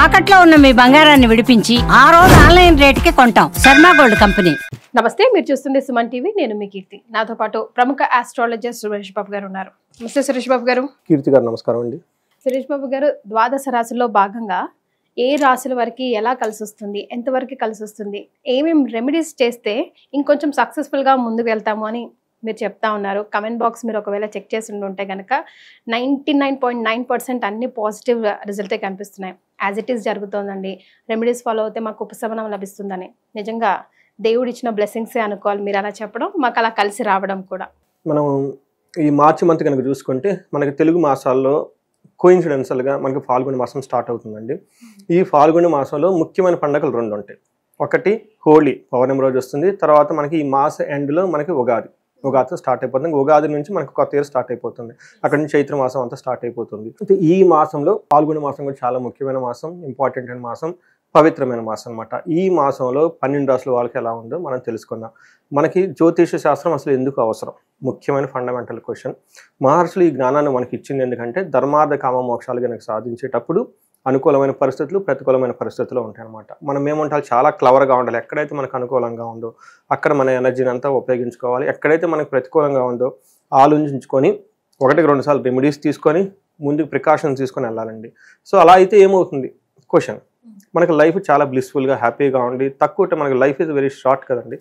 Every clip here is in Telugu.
తాకట్లో ఉన్న మీ బంగారాన్ని విడిపించి ఆ రోజు ఆన్లైన్ రేటుకి కొంటాం. Sharma gold company. నమస్తే, మీరు చూస్తుంది సుమన్ టీవీ. నేను మీ కీర్తి. నాతో పాటు ప్రముఖ ఆస్ట్రాలజిస్ట్ సురేష్ బాబు గారు ఉన్నారు. నమస్తే సురేష్ బాబు గారు. కీర్తి గారు నమస్కారం అండి. సురేష్ బాబు గారు, ద్వాదశ రాశుల్లో భాగంగా ఏ రాశుల వరకు ఎలా కలిసి వస్తుంది, ఎంతవరకు కలిసి వస్తుంది, ఏమేమి రెమెడీస్ చేస్తే ఇంకొంచెం సక్సెస్ఫుల్గా ముందుకు వెళ్తాము అని మీరు చెప్తా ఉన్నారు. కమెంట్ బాక్స్ మీరు ఒకవేళ చెక్ చేసి ఉంటే కనుక 99.9% అన్ని పాజిటివ్ రిజల్టే కనిపిస్తున్నాయి. యాజ్ ఇట్ ఈస్ జరుగుతుందండి. రెమెడీస్ ఫాలో అయితే మాకు ఉపశమనం లభిస్తుందని నిజంగా దేవుడు ఇచ్చిన బ్లెస్సింగ్సే అనుకోవాలి. మీరు అలా చెప్పడం, మాకు అలా కలిసి రావడం కూడా. మనం ఈ మార్చి మంత్ కనుక చూసుకుంటే మనకి తెలుగు మాసాల్లో కోయిన్సిడెన్షియల్గా మనకి ఫాల్గుణ మాసం స్టార్ట్ అవుతుందండి. ఈ ఫాల్గుణ మాసంలో ముఖ్యమైన పండుగలు రెండు ఉంటాయి. ఒకటి హోలీ పౌర్ణమి రోజు వస్తుంది. తర్వాత మనకి ఈ మాస ఎండ్లో మనకి ఉగాదితో స్టార్ట్ అయిపోతుంది. ఉగాది నుంచి మనకు కొత్త ఇయర్ స్టార్ట్ అయిపోతుంది. అక్కడ నుంచి చైత్ర మాసం అంతా స్టార్ట్ అయిపోతుంది. అయితే ఈ మాసంలో పాల్గొన మాసం కూడా చాలా ముఖ్యమైన మాసం, ఇంపార్టెంట్ అయిన మాసం, పవిత్రమైన మాసం అనమాట. ఈ మాసంలో 12 రాసుల వాళ్ళకి ఎలా ఉందో మనం తెలుసుకుందాం. మనకి జ్యోతిష శాస్త్రం అసలు ఎందుకు అవసరం? ముఖ్యమైన ఫండమెంటల్ క్వశ్చన్. మహర్షులు ఈ జ్ఞానాన్ని మనకి ఇచ్చింది ఎందుకంటే ధర్మార్థ కామ మోక్షాలు కనుక సాధించేటప్పుడు అనుకూలమైన పరిస్థితులు, ప్రతికూలమైన పరిస్థితులు ఉంటాయి అనమాట. మనం ఏమంటారు, చాలా క్లవర్గా ఉండాలి. ఎక్కడైతే మనకు అనుకూలంగా ఉందో అక్కడ మన ఎనర్జీని అంతా ఉపయోగించుకోవాలి. ఎక్కడైతే మనకు ప్రతికూలంగా ఉందో ఆలోచించుకొని 1-2 సార్లు రెమెడీస్ తీసుకొని ముందుకు ప్రికాషన్స్ తీసుకొని వెళ్ళాలండి. సో అలా అయితే ఏమవుతుంది క్వశ్చన్, మనకి లైఫ్ చాలా బ్లిస్ఫుల్గా హ్యాపీగా ఉండి తక్కువ, మనకి లైఫ్ ఇస్ వెరీ షార్ట్ కదండి.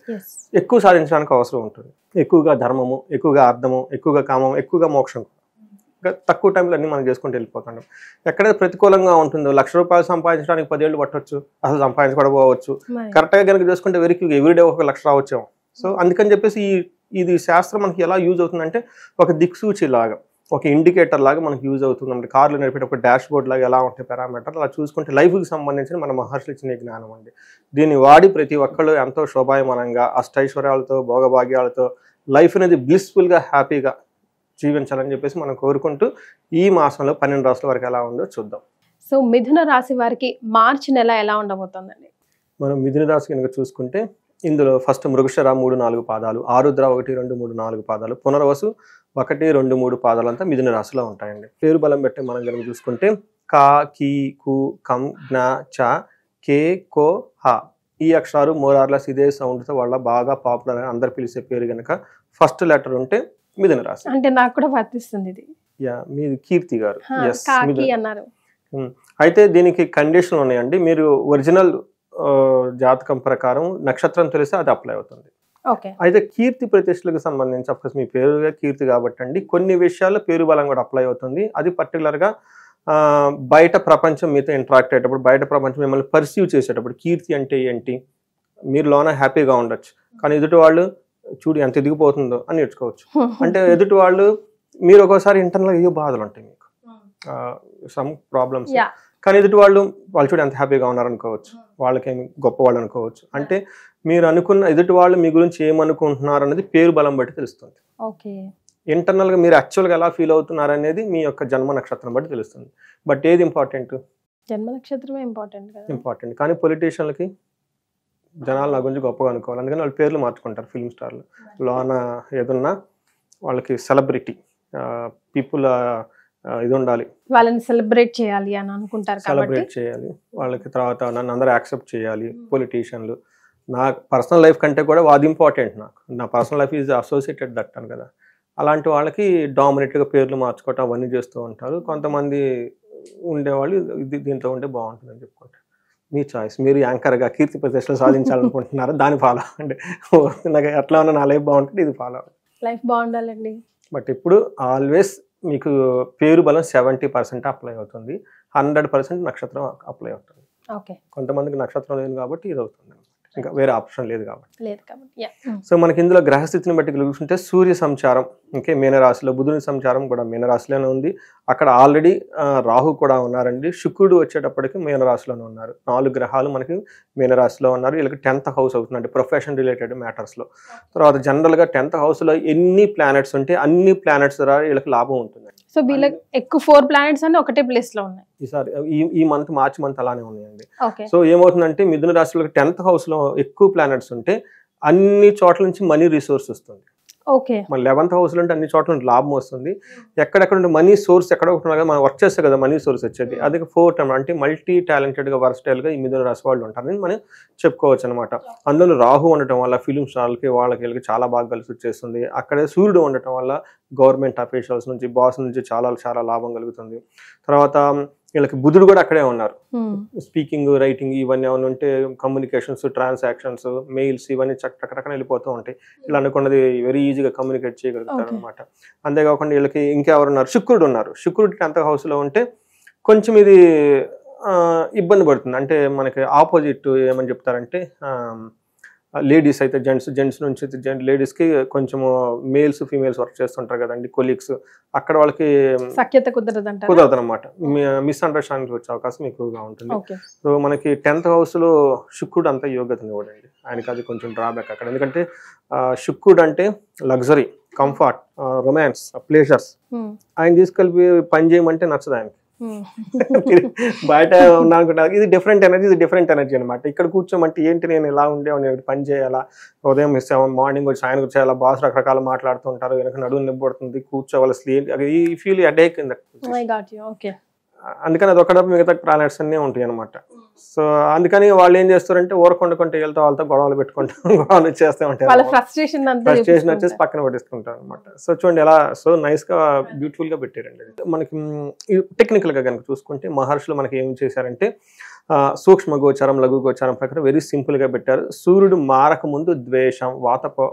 ఎక్కువ సాధించడానికి అవసరం ఉంటుంది. ఎక్కువగా ధర్మము, ఎక్కువగా అర్థము, ఎక్కువగా కామము, ఎక్కువగా మోక్షం. తక్కువ టైంలో అన్నీ మనం చేసుకుంటూ వెళ్ళిపోతున్నాం. ఎక్కడైతే ప్రతికూలంగా ఉంటుందో 1,00,000 రూపాయలు సంపాదించడానికి 10 ఏళ్ళు పట్టవచ్చు, అసలు సంపాదించకపోవచ్చు. కరెక్ట్గా కనుక చేసుకుంటే వెరీ ఎవ్రీడే 1,00,000 రావచ్చాము. సో అందుకని చెప్పేసి ఇది శాస్త్రం మనకి ఎలా యూజ్ అవుతుందంటే ఒక దిక్సూచి లాగా, ఒక ఇండికేటర్ లాగా మనకి యూజ్ అవుతుంది. అంటే కార్లు నడిపేటప్పుడు డాష్ బోర్డ్ లాగా ఎలా ఉంటాయి పారామీటర్, అలా చూసుకుంటే లైఫ్కి సంబంధించిన మన మహర్షులు ఇచ్చిన జ్ఞానం అండి. దీన్ని వాడి ప్రతి ఒక్కళ్ళు ఎంతో శోభాయమానంగా అష్టైశ్వర్యాలతో భోగభాగ్యాలతో లైఫ్ అనేది బ్లిస్ఫుల్గా హ్యాపీగా జీవించాలని చెప్పేసి మనం కోరుకుంటూ ఈ మాసంలో 12 రాసుల వరకు ఎలా ఉందో చూద్దాం. సో మిథున రాశి వారికి మార్చి నెల ఎలా ఉండబోతుందండి? మనం మిథున రాశి కనుక చూసుకుంటే ఇందులో ఫస్ట్ మృగశిర 3-4 పాదాలు, ఆరుద్ర 1-2-3-4 పాదాలు, పునర్వసు 1-2-3 పాదాలంతా మిథున రాశిలో ఉంటాయండి. పేరు బలం పెట్టి మనం కనుక చూసుకుంటే కా, కీ, కు, కం, జ్ఞ, చ, కే, కో, హ ఈ అక్షరాలు మోరార్లెస్ ఇదే సౌండ్తో వాళ్ళ బాగా పాపులర్ అని అందరు పిలిచే పేరు కనుక ఫస్ట్ లెటర్ ఉంటే మిథున రాశి. అంటే నాకు కూడా వర్తిస్తుంది ఇది. మీది కీర్తి గారు. అన్నారు. అయితే దీనికి కండిషన్లు ఉన్నాయండి. మీరు ఒరిజినల్ జాతకం ప్రకారం నక్షత్రం తెలిస్తే అది అప్లై అవుతుంది. అయితే కీర్తి ప్రతిష్టలకు సంబంధించి అఫ్కోర్స్ మీ పేరుగా కీర్తి కాబట్టి అండి కొన్ని విషయాల్లో పేరు బలం కూడా అప్లై అవుతుంది. అది పర్టికులర్గా బయట ప్రపంచం మీతో ఇంటరాక్ట్ అయ్యేటప్పుడు, బయట ప్రపంచం మిమ్మల్ని పర్సీవ్ చేసేటప్పుడు కీర్తి అంటే ఏంటి, మీరు లోన హ్యాపీగా ఉండొచ్చు కానీ ఎదుటి వాళ్ళు చూడు ఎంత ఎదిగిపోతుందో అని నేర్చుకోవచ్చు. అంటే ఎదుటి వాళ్ళు మీరు ఒక్కోసారి ఇంటర్నల్గా ఏవో బాధలు ఉంటాయి, మీకు సమ్ ప్రాబ్లమ్స్, కానీ ఎదుటి వాళ్ళు చూడు ఎంత హ్యాపీగా ఉన్నారనుకోవచ్చు, వాళ్ళకేమి గొప్పవాళ్ళు అనుకోవచ్చు. అంటే మీరు అనుకున్న ఎదుటి వాళ్ళు మీ గురించి ఏమనుకుంటున్నారు అనేది పేరు బలం బట్టి తెలుస్తుంది. ఇంటర్నల్గా మీరు యాక్చువల్గా ఎలా ఫీల్ అవుతున్నారు అనేది మీ యొక్క జన్మ నక్షత్రం బట్టి తెలుస్తుంది. బట్ ఏది ఇంపార్టెంట్? జన్మ నక్షత్రమే ఇంపార్టెంట్. కానీ పొలిటీషియన్లకి జనాలు నా గురించి గొప్పగా అనుకోవాలి, అందుకని వాళ్ళు పేర్లు మార్చుకుంటారు. ఫిల్మ్ స్టార్లు లోన ఏదన్నా వాళ్ళకి సెలబ్రిటీ పీపుల్ ఇది ఉండాలి, వాళ్ళని సెలబ్రేట్ చేయాలి అని అనుకుంటారు, సెలబ్రేట్ చేయాలి వాళ్ళకి, తర్వాత నన్ను అందరూ యాక్సెప్ట్ చేయాలి. పొలిటీషియన్లు నా పర్సనల్ లైఫ్ కంటే కూడా అది ఇంపార్టెంట్, నాకు నా personal life is associated that అని కదా. అలాంటి వాళ్ళకి డామినేట్గా పేర్లు మార్చుకోవటం అవన్నీ చేస్తూ ఉంటారు. కొంతమంది ఉండేవాళ్ళు దీంతో ఉంటే బాగుంటుందని చెప్పుకుంటారు. మీ చాయిస్. మీరు యాంకర్గా కీర్తి ప్రతిష్టలు సాధించాలనుకుంటున్నారా, దాన్ని ఫాలో అవ్వండి. నాకు ఎట్లా ఉన్నా నా లైఫ్ బాగుంటుంది, ఇది ఫాలో అవ్వండి. లైఫ్ బాగుండాలండి. బట్ ఇప్పుడు ఆల్వేస్ మీకు పేరు బలం 70% అప్లై అవుతుంది, 100% నక్షత్రం అప్లై అవుతుంది. కొంతమందికి నక్షత్రం లేదు కాబట్టి ఇది అవుతుంది, ఇంకా వేరే ఆప్షన్ లేదు కాబట్టి. సో మనకి ఇందులో గ్రహస్థితిని బట్టి చూసుకుంటే సూర్య సంచారం ఇంకే మీనరాశిలో, బుధుని సంచారం కూడా మీనరాశిలోనే ఉంది. అక్కడ ఆల్రెడీ రాహు కూడా ఉన్నారండి. శుక్రుడు వచ్చేటప్పటికి మీనరాశిలోనే ఉన్నారు. 4 గ్రహాలు మనకి మీనరాశిలో ఉన్నారు. వీళ్ళకి 10th హౌస్ అవుతుందండి ప్రొఫెషన్ రిలేటెడ్ మ్యాటర్స్లో. తర్వాత జనరల్గా 10th హౌస్లో ఎన్ని ప్లానెట్స్ ఉంటే అన్ని ప్లానెట్స్ ద్వారా వీళ్ళకి లాభం ఉంటుంది. సో వీళ్ళకి ఎక్కువ 4 ప్లానెట్స్ అన్ని ఒకటే ప్లేస్ లో ఉన్నాయి. ఈసారి ఈ మంత్ మార్చి మంత్ అలానే ఉన్నాయండి. సో ఏమవుతుందంటే మిథున రాశిలో 10th హౌస్ లో ఎక్కువ ప్లానెట్స్ ఉంటే అన్ని చోట్ల నుంచి మనీ రిసోర్స్ వస్తుంది. ఓకే. మన 11th హౌస్ లో అంటే అన్ని చోట్ల లాభం వస్తుంది. ఎక్కడెక్కడ మనీ సోర్స్ ఎక్కడ ఒకటి ఉన్నా మనం వర్క్ చేస్తే కదా మనీ సోర్స్ వచ్చేది. అది 4th అంటే మల్టీ టాలెంటెడ్ గా వర్స్టైల్ గా ఈ మిథున రాశి వాళ్ళు ఉంటారని మనం చెప్పుకోవచ్చు అనమాట. అందులో రాహు ఉండటం వల్ల ఫిలిం స్టార్లకి వాళ్ళకి చాలా బాగా కలిసి వచ్చేస్తుంది. అక్కడే సూర్యుడు ఉండటం వల్ల గవర్నమెంట్ అఫీషియల్స్ నుంచి బాస్ నుంచి చాలా చాలా లాభం కలుగుతుంది. తర్వాత వీళ్ళకి బుధుడు కూడా అక్కడే ఉన్నారు. స్పీకింగ్ రైటింగ్ ఇవన్నీ ఏమైనా ఉంటే కమ్యూనికేషన్స్ ట్రాన్సాక్షన్స్ మెయిల్స్ ఇవన్నీ చక్కగా వెళ్ళిపోతూ ఉంటాయి. ఇలా అనుకున్నది వెరీ ఈజీగా కమ్యూనికేట్ చేయగలుగుతారు అనమాట. అంతేకాకుండా వీళ్ళకి ఇంకెవరున్నారు, శుక్రుడు ఉన్నారు. శుక్రుడు 10th house లో ఉంటే కొంచెం ఇది ఇబ్బంది పడుతుంది. అంటే మనకి ఆపోజిట్ ఏమని చెప్తారంటే లేడీస్ అయితే జెంట్స్ నుంచి లేడీస్కి కొంచెము మేల్స్ ఫీమేల్స్ వర్క్ చేస్తుంటారు కదండి కొలీగ్స్, అక్కడ వాళ్ళకి సఖ్యత కుదరదు అనమాట. మిస్అండర్స్టాండింగ్ వచ్చే అవకాశం ఎక్కువగా ఉంటుంది. సో మనకి 10th house లో శుక్రుడు అంత యోగ్యతను ఇవ్వడండి, ఆయనకి అది కొంచెం డ్రాబ్యాక్ అక్కడ. ఎందుకంటే శుక్రుడు అంటే లగ్జరీ, కంఫర్ట్, రొమాన్స్, ప్లేజర్స్. ఆయన తీసుకెళ్ళి పని చేయమంటే నచ్చదు ఆయనకి. బయట ఉన్నానుకుంటారు ఇది డిఫరెంట్ ఎనర్జీ అనమాట. ఇక్కడ కూర్చోమంటే ఏంటి నేను ఇలా ఉండేవాడిని, పని చేయాలా, ఉదయం మార్నింగ్ వచ్చి ఆయన వచ్చేయాలా, బాస్ రకరకాల మాట్లాడుతూ ఉంటారు, వెనక నడువు నిబ్బడుతుంది, కూర్చోవాలి, స్లీప్ ఈ ఫీల్ అడేక్ ఇన్ దట్. అందుకని అది ఒకటి మిగతా ప్లానెట్స్ అన్నీ ఉంటాయి అనమాట. సో అందుకని వాళ్ళు ఏం చేస్తారంటే ఊరకొండకుంటే వెళ్తే వాళ్ళతో గొడవలు పెట్టుకుంటారు, గొడవలు చేస్తూ ఉంటారు, ఫ్రస్ట్రేషన్ వచ్చేసి పక్కన పెట్టేసుకుంటారు అనమాట. సో చూడండి ఎలా సో నైస్ గా బ్యూటిఫుల్ గా పెట్టారండి. మనకి టెక్నికల్ గా కనుక చూసుకుంటే మహర్షులు మనకి ఏం చేశారంటే సూక్ష్మ గోచారం లఘు గోచారం ప్రకారం వెరీ సింపుల్ గా పెట్టారు. సూర్యుడు మారక ముందు ద్వేషం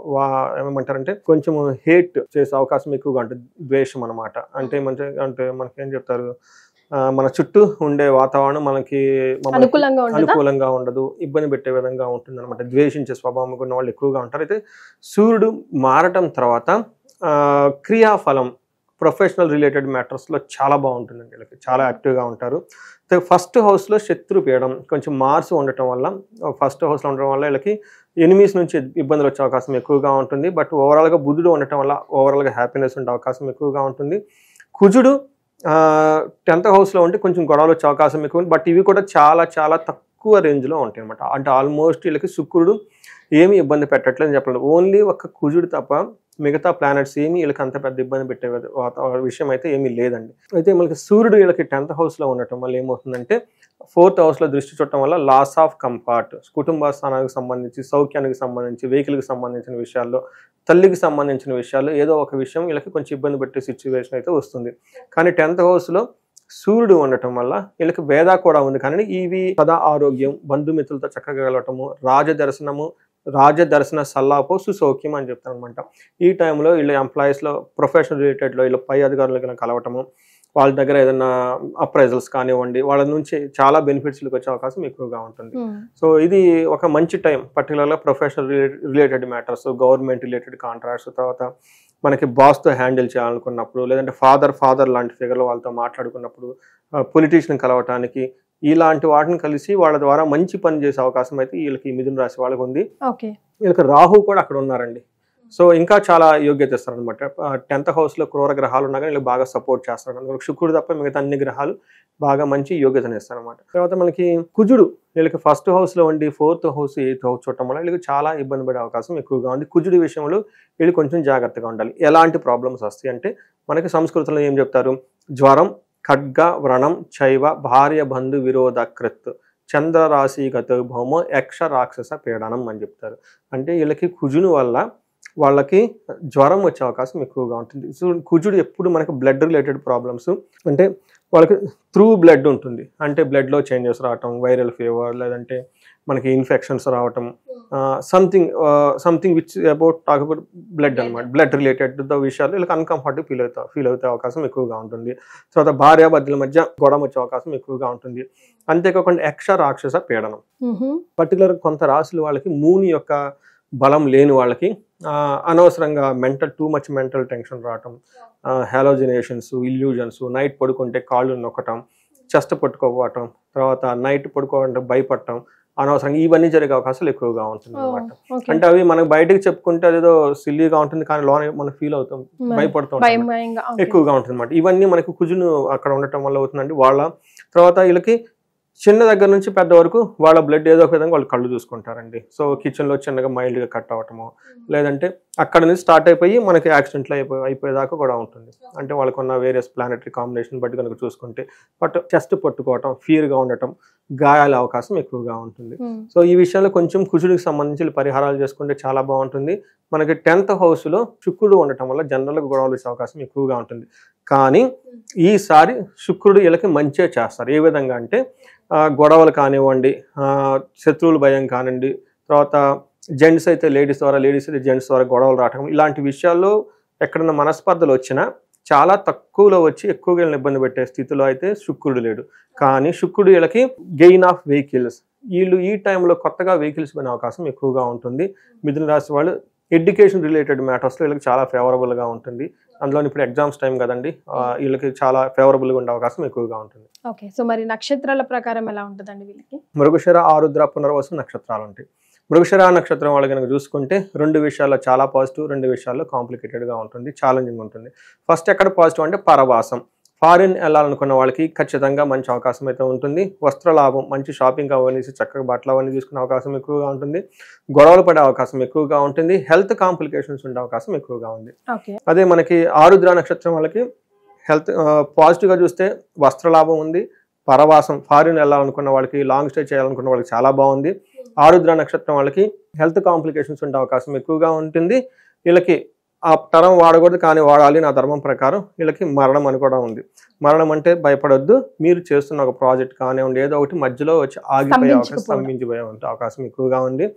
ఏమంటారంటే కొంచెం హేట్ చేసే అవకాశం ఎక్కువగా ఉంటుంది, ద్వేషం అనమాట. అంటే మనకి ఏం చెప్తారు, మన చుట్టూ ఉండే వాతావరణం మనకి అనుకూలంగా ఉండదు, ఇబ్బంది పెట్టే విధంగా ఉంటుంది అనమాట. ద్వేషించే స్వభావం ఉన్న వాళ్ళు ఎక్కువగా ఉంటారు. అయితే సూర్యుడు మారటం తర్వాత క్రియాఫలం ప్రొఫెషనల్ రిలేటెడ్ మ్యాటర్స్లో చాలా బాగుంటుందండి, వీళ్ళకి చాలా యాక్టివ్గా ఉంటారు. ఫస్ట్ హౌస్లో శత్రు పీయడం కొంచెం మార్స్ ఉండటం వల్ల, ఫస్ట్ హౌస్లో ఉండటం వల్ల వీళ్ళకి ఎనిమీస్ నుంచి ఇబ్బందులు వచ్చే అవకాశం ఎక్కువగా ఉంటుంది. బట్ ఓవరాల్గా బుధుడు ఉండటం వల్ల ఓవరాల్గా హ్యాపీనెస్ ఉండే అవకాశం ఎక్కువగా ఉంటుంది. కుజుడు 10th హౌస్లో ఉంటే కొంచెం గొడవలు వచ్చే అవకాశం ఎక్కువ ఉంది. బట్ ఇవి కూడా చాలా చాలా తక్కువ రేంజ్లో ఉంటాయి అనమాట. అంటే ఆల్మోస్ట్ వీళ్ళకి శుక్రుడు ఏమి ఇబ్బంది పెట్టట్లేదు చెప్పలేదు. ఓన్లీ ఒక కుజుడు తప్ప మిగతా ప్లానెట్స్ ఏమి వీళ్ళకి అంత పెద్ద ఇబ్బంది పెట్టే విషయం అయితే ఏమీ లేదండి. అయితే మనకి సూర్యుడు వీళ్ళకి 10th హౌస్లో ఉండటం వల్ల ఏమవుతుందంటే 4th హౌస్లో దృష్టి చుట్టడం వల్ల లాస్ ఆఫ్ కంఫర్ట్, కుటుంబ స్థానానికి సంబంధించి, సౌఖ్యానికి సంబంధించి, వెహికల్కి సంబంధించిన విషయాల్లో, తల్లికి సంబంధించిన విషయాల్లో ఏదో ఒక విషయం వీళ్ళకి కొంచెం ఇబ్బంది పెట్టే సిచ్యువేషన్ అయితే వస్తుంది. కానీ 10th హౌస్లో సూర్యుడు ఉండటం వల్ల వీళ్ళకి వేద కూడా ఉంది. కానీ ఇవి సదా ఆరోగ్యం, బంధుమిత్రులతో చక్కగా కలవటము, రాజదర్శన సల్లాపో సుసౌఖ్యం అని చెప్తాను అనమాట. ఈ టైంలో వీళ్ళ ఎంప్లాయీస్లో ప్రొఫెషనల్ రిలేటెడ్లో వీళ్ళ పై అధికారులకి కలవటము, వాళ్ళ దగ్గర ఏదైనా అప్రైజల్స్ కానివ్వండి, వాళ్ళ నుంచి చాలా బెనిఫిట్స్కి వచ్చే అవకాశం ఎక్కువగా ఉంటుంది. సో ఇది ఒక మంచి టైం, పర్టికులర్గా professional related matters, government related contracts, తర్వాత మనకి బాస్తో హ్యాండిల్ చేయాలనుకున్నప్పుడు, లేదంటే ఫాదర్ లాంటి ఫిగర్లు వాళ్ళతో మాట్లాడుకున్నప్పుడు, పొలిటీషియన్ కలవటానికి, ఇలాంటి వాటిని కలిసి వాళ్ళ ద్వారా మంచి పని చేసే అవకాశం అయితే వీళ్ళకి మిథున రాశి వాళ్ళకి ఉంది. వీళ్ళకి రాహు కూడా అక్కడ ఉన్నారండి. సో ఇంకా చాలా యోగ్యత ఇస్తారు అనమాట. 10th హౌస్లో క్రూర గ్రహాలు ఉన్నా కానీ వీళ్ళకి బాగా సపోర్ట్ చేస్తారు. శుక్రుడు తప్ప మిగతా అన్ని గ్రహాలు బాగా మంచి యోగ్యతను ఇస్తారు అనమాట. తర్వాత మనకి కుజుడు వీళ్ళకి 1st హౌస్లో ఉండి 4th హౌస్ 8th హౌస్ చూడటం వల్ల వీళ్ళకి చాలా ఇబ్బంది పడే అవకాశం ఎక్కువగా ఉంది. కుజుడి విషయంలో వీళ్ళు కొంచెం జాగ్రత్తగా ఉండాలి. ఎలాంటి ప్రాబ్లమ్స్ వస్తాయి అంటే మనకి సంస్కృతంలో ఏం చెప్తారు, జ్వరం, ఖడ్గ, వ్రణం, చైవ, భార్య బంధు విరోధ కృత్, చంద్రరాశిగత భౌమో, యక్ష రాక్షస పీడనం అని చెప్తారు. అంటే వీళ్ళకి కుజుని వల్ల వాళ్ళకి జ్వరం వచ్చే అవకాశం ఎక్కువగా ఉంటుంది. సో కుజుడు ఎప్పుడు మనకి బ్లడ్ రిలేటెడ్ ప్రాబ్లమ్స్, అంటే వాళ్ళకి త్రూ బ్లడ్ ఉంటుంది, అంటే బ్లడ్లో చేంజెస్ రావటం, వైరల్ ఫీవర్, లేదంటే మనకి ఇన్ఫెక్షన్స్ రావటం, something which talk about blood అనమాట, బ్లడ్ రిలేటెడ్ విషయాలు వీళ్ళకి అన్కంఫర్టబుల్ ఫీల్ అవుతే అవకాశం ఎక్కువగా ఉంటుంది. తర్వాత భార్యాభర్తల మధ్య గొడవ వచ్చే అవకాశం ఎక్కువగా ఉంటుంది. అంతేకాకుండా యక్ష రాక్షస పీడనం, పర్టికులర్ కొంత రాశులు వాళ్ళకి మూని యొక్క బలం లేని వాళ్ళకి అనవసరంగా టూ మచ్ మెంటల్ టెన్షన్ రావటం, హాలోజినేషన్స్, ఇల్యూజన్స్, నైట్ పడుకుంటే కాళ్ళు నొక్కటం, చెస్ట్ పట్టుకోవటం, తర్వాత నైట్ పడుకోవాలంటే భయపడటం, అనవసరంగా ఇవన్నీ జరిగే అవకాశాలు ఎక్కువగా ఉంటుంది అనమాట. అంటే అవి మనకు బయటకు చెప్పుకుంటే అదేదో సిల్లీగా ఉంటుంది, కానీ లోన మనం ఫీల్ అవుతాం, భయపడుతూ ఎక్కువగా ఉంటుంది అనమాట. ఇవన్నీ మనకు కుజును అక్కడ ఉండటం వల్ల అవుతుందండి. వాళ్ళ తర్వాత వీళ్ళకి చిన్న దగ్గర నుంచి పెద్ద వరకు వాళ్ళ బ్లడ్ ఏదో ఒక విధంగా వాళ్ళు కళ్ళు చూసుకుంటారండి. సో కిచెన్లో చిన్నగా మైల్డ్గా కట్ అవ్వటము, లేదంటే అక్కడ నుంచి స్టార్ట్ అయిపోయి మనకి యాక్సిడెంట్లు అయిపోయేదాకా కూడా ఉంటుంది. అంటే వాళ్ళకున్న వేరియస్ ప్లానెటరీ కాంబినేషన్ బట్టి కనుక చూసుకుంటే చెస్ట్ పట్టుకోవటం, ఫీర్గా ఉండటం, గాయాల అవకాశం ఎక్కువగా ఉంటుంది. సో ఈ విషయంలో కొంచెం కుజుడికి సంబంధించి పరిహారాలు చేసుకుంటే చాలా బాగుంటుంది. మనకి 10th హౌస్లో శుక్రుడు ఉండటం వల్ల జనరల్గా గొడవలు వచ్చే అవకాశం ఎక్కువగా ఉంటుంది. కానీ ఈసారి శుక్రుడు వీళ్ళకి మంచిగా చేస్తారు. ఏ విధంగా అంటే గొడవలు కానివ్వండి, శత్రువుల భయం కానివ్వండి, తర్వాత జెంట్స్ అయితే లేడీస్ ద్వారా, లేడీస్ అయితే జెంట్స్ ద్వారా గొడవలు రావటం, ఇలాంటి విషయాల్లో ఎక్కడన్నా మనస్పర్ధలు వచ్చినా చాలా తక్కువలో వచ్చి ఎక్కువగా వీళ్ళని ఇబ్బంది పెట్టే స్థితిలో అయితే శుక్రుడు లేడు. కానీ శుక్రుడు వీళ్ళకి గెయిన్ ఆఫ్ వెహికల్స్, వీళ్ళు ఈ టైంలో కొత్తగా వెహికల్స్ కొనే అవకాశం ఎక్కువగా ఉంటుంది. మిథున రాశి వాళ్ళు ఎడ్యుకేషన్ రిలేటెడ్ మ్యాటర్స్లో వీళ్ళకి చాలా ఫేవరబుల్గా ఉంటుంది. అందులో ఇప్పుడు ఎగ్జామ్స్ టైం కదండి, వీళ్ళకి చాలా ఫేవరబుల్గా ఉండే అవకాశం ఎక్కువగా ఉంటుంది. ఓకే, సో మరి నక్షత్రాల ప్రకారం ఎలా ఉంటుందండి వీళ్ళకి? మృగశిర, ఆరుద్ర, పునర్వసు నక్షత్రాలు ఉంటాయి. మృగశిర నక్షత్రం వాళ్ళు కనుక చూసుకుంటే 2 విషయాల్లో చాలా పాజిటివ్, 2 విషయాల్లో కాంప్లికేటెడ్గా ఉంటుంది, ఛాలెంజింగ్ ఉంటుంది. ఫస్ట్ ఎక్కడ పాజిటివ్ అంటే పరవాసం. ఫారిన్ వెళ్ళాలనుకున్న వాళ్ళకి ఖచ్చితంగా మంచి అవకాశం అయితే ఉంటుంది. వస్త్ర లాభం, మంచి షాపింగ్ అవన్నీ, చక్కగా బట్టలు అవన్నీ తీసుకునే అవకాశం ఎక్కువగా ఉంటుంది. గొడవలు పడే అవకాశం ఎక్కువగా ఉంటుంది. హెల్త్ కాంప్లికేషన్స్ ఉండే అవకాశం ఎక్కువగా ఉంది. అదే మనకి ఆరుద్ర నక్షత్రం వాళ్ళకి హెల్త్ పాజిటివ్గా చూస్తే వస్త్ర లాభం ఉంది. పరవాసం, ఫారిన్ వెళ్ళాలనుకున్న వాళ్ళకి, లాంగ్ స్టే చేయాలనుకున్న వాళ్ళకి చాలా బాగుంది. ఆరుద్ర నక్షత్రం వాళ్ళకి హెల్త్ కాంప్లికేషన్స్ ఉండే అవకాశం ఎక్కువగా ఉంటుంది. వీళ్ళకి ఆ తరం వాడకూడదు కానీ వాడాలి నా ధర్మం ప్రకారం. వీళ్ళకి మరణం అని కూడా ఉంది. మరణం అంటే భయపడొద్దు, మీరు చేస్తున్న ఒక ప్రాజెక్ట్ కానివ్వండి, ఏదో ఒకటి మధ్యలో వచ్చి ఆగిపోయే అవకాశం, స్తంభించిపోయే అవకాశం ఎక్కువగా ఉంది.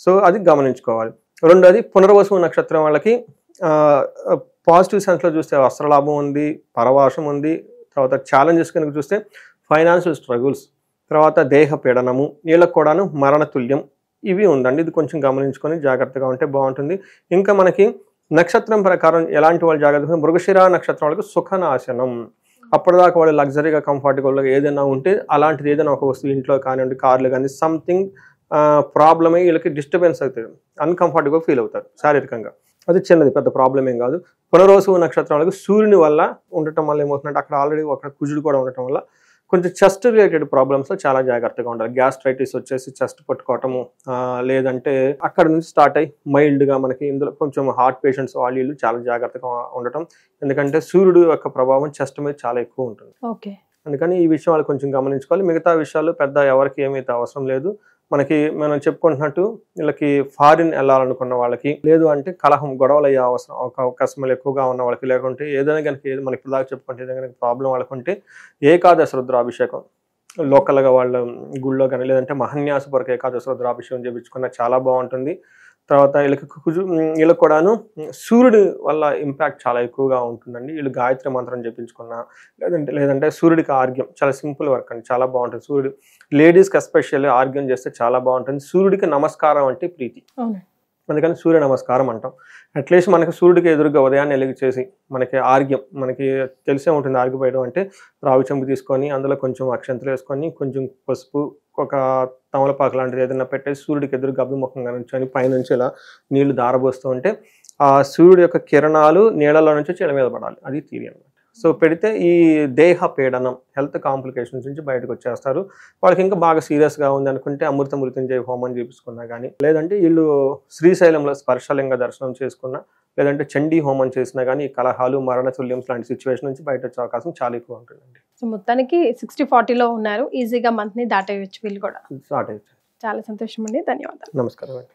సో అది గమనించుకోవాలి. రెండోది పునర్వసు నక్షత్రం వాళ్ళకి పాజిటివ్ సెన్స్లో చూస్తే వస్త్రలాభం ఉంది, పరవాసం ఉంది. తర్వాత ఛాలెంజెస్ కనుక చూస్తే ఫైనాన్షియల్ స్ట్రగుల్స్, తర్వాత దేహ పీడనము, వీళ్ళకు కూడాను మరణతుల్యం, ఇవి ఉందండి. ఇది కొంచెం గమనించుకొని జాగ్రత్తగా ఉంటే బాగుంటుంది. ఇంకా మనకి నక్షత్రం ప్రకారం ఎలాంటి వాళ్ళు జాగ్రత్తగా, మృగశిర నక్షత్రం వాళ్ళకి సుఖనాశనం. అప్పటిదాకా వాళ్ళు లగ్జరీగా, కంఫర్టబుల్గా ఏదైనా ఉంటే అలాంటిది ఏదైనా ఒక వస్తువు ఇంట్లో కానివ్వండి, కార్లు కానీ, సంథింగ్ ప్రాబ్లమ్ అయ్యి వీళ్ళకి డిస్టర్బెన్స్ అవుతుంది, అన్కంఫర్టబుల్గా ఫీల్ అవుతారు శారీరకంగా. అది చిన్నది, పెద్ద ప్రాబ్లం ఏం కాదు. పునర్వసు నక్షత్రం వాళ్ళకి సూర్యుని వల్ల ఉండటం వల్ల ఏమవుతుందంటే అక్కడ ఆల్రెడీ ఒక కుజుడు కూడా ఉండటం వల్ల కొంచెం చెస్ట్ రిలేటెడ్ ప్రాబ్లమ్స్లో చాలా జాగ్రత్తగా ఉండాలి. గ్యాస్ట్రైటిస్ వచ్చేసి చెస్ట్ పట్టుకోవటము, లేదంటే అక్కడ నుంచి స్టార్ట్ అయ్యి మైల్డ్గా మనకి ఇందులో కొంచెం హార్ట్ పేషెంట్స్ వాళ్ళు చాలా జాగ్రత్తగా ఉండటం. ఎందుకంటే సూర్యుడు యొక్క ప్రభావం చెస్ట్ మీద చాలా ఎక్కువ ఉంటుంది. అందుకని ఈ విషయం వాళ్ళు కొంచెం గమనించుకోవాలి. మిగతా విషయాలు పెద్ద ఎవరికి ఏమైతే అవసరం లేదు. మనం చెప్పుకుంటున్నట్టు వీళ్ళకి ఫారిన్ వెళ్ళాలనుకున్న వాళ్ళకి, లేదు అంటే కలహం, గొడవలు అయ్యే అవకాశాలు ఎక్కువగా ఉన్న వాళ్ళకి, లేకుంటే ఏదైనా కనుక మనకి ఇప్పుడు దాకా చెప్పుకుంటే ఏదైనా ప్రాబ్లం వాళ్ళకుంటే ఏకాదశ రుద్రాభిషేకం లోకల్గా వాళ్ళ గుళ్ళో కానీ, లేదంటే మహన్యాసపూర్వక ఏకాదశ రుద్రాభిషేకం చేయించుకున్న చాలా బాగుంటుంది. తర్వాత వీళ్ళకి కూడాను సూర్యుడి వల్ల ఇంపాక్ట్ చాలా ఎక్కువగా ఉంటుందండి. వీళ్ళు గాయత్రి మంత్రం చెప్పించుకున్నా, లేదంటే సూర్యుడికి ఆర్గ్యం, చాలా సింపుల్ వర్క్ అండి, చాలా బాగుంటుంది. సూర్యుడు లేడీస్కి ఎస్పెషల్లీ ఆర్గ్యం చేస్తే చాలా బాగుంటుంది. సూర్యుడికి నమస్కారం అంటే ప్రీతి, అందుకని సూర్య నమస్కారం అంటాం. అట్లీస్ట్ మనకి సూర్యుడికి ఎదురుగా ఉదయాన్ని వెలిగి చేసి మనకి ఆర్గ్యం, మనకి తెలిసే ఉంటుంది ఆర్గిపోయడం అంటే, రావి చెంబు తీసుకొని అందులో కొంచెం అక్షంతలు వేసుకొని, కొంచెం పసుపు, ఒక తమలపాకు లాంటిది ఏదైనా పెట్టేసి సూర్యుడికి ఎదురుగా అభిముఖంగా నుంచొని పైనుంచి ఇలా నీళ్లు దారబోస్తూ ఉంటే ఆ సూర్యుడి యొక్క కిరణాలు నీళ్ళలో నుంచి చెల మీద పడాలి, అది థియరీ అనమాట. సో పెడితే ఈ దేహ పీడనం, హెల్త్ కాంప్లికేషన్స్ నుంచి బయటకు వచ్చేస్తారు. వాళ్ళకి ఇంకా బాగా సీరియస్గా ఉంది అనుకుంటే అమృత మృత్యుంజయ హోమం చేపించుకున్నా కానీ, లేదంటే వీళ్ళు శ్రీశైలంలో స్పర్శలింగ దర్శనం చేసుకున్నా, లేదంటే చండీ హోమం చేసినా కానీ ఈ కలహాలు, మరణతుల్యం లాంటి సిచ్యువేషన్ నుంచి బయట వచ్చే అవకాశం చాలా ఎక్కువ ఉంటుందండి. సో మొత్తానికి 60-40లో ఉన్నారు, ఈజీగా మంత్ ని దాటేయచ్చు వీళ్ళు కూడా. స్టార్ట్ అయ్యి. చాలా సంతోషం అండి, ధన్యవాదాలు. నమస్కారం అండి.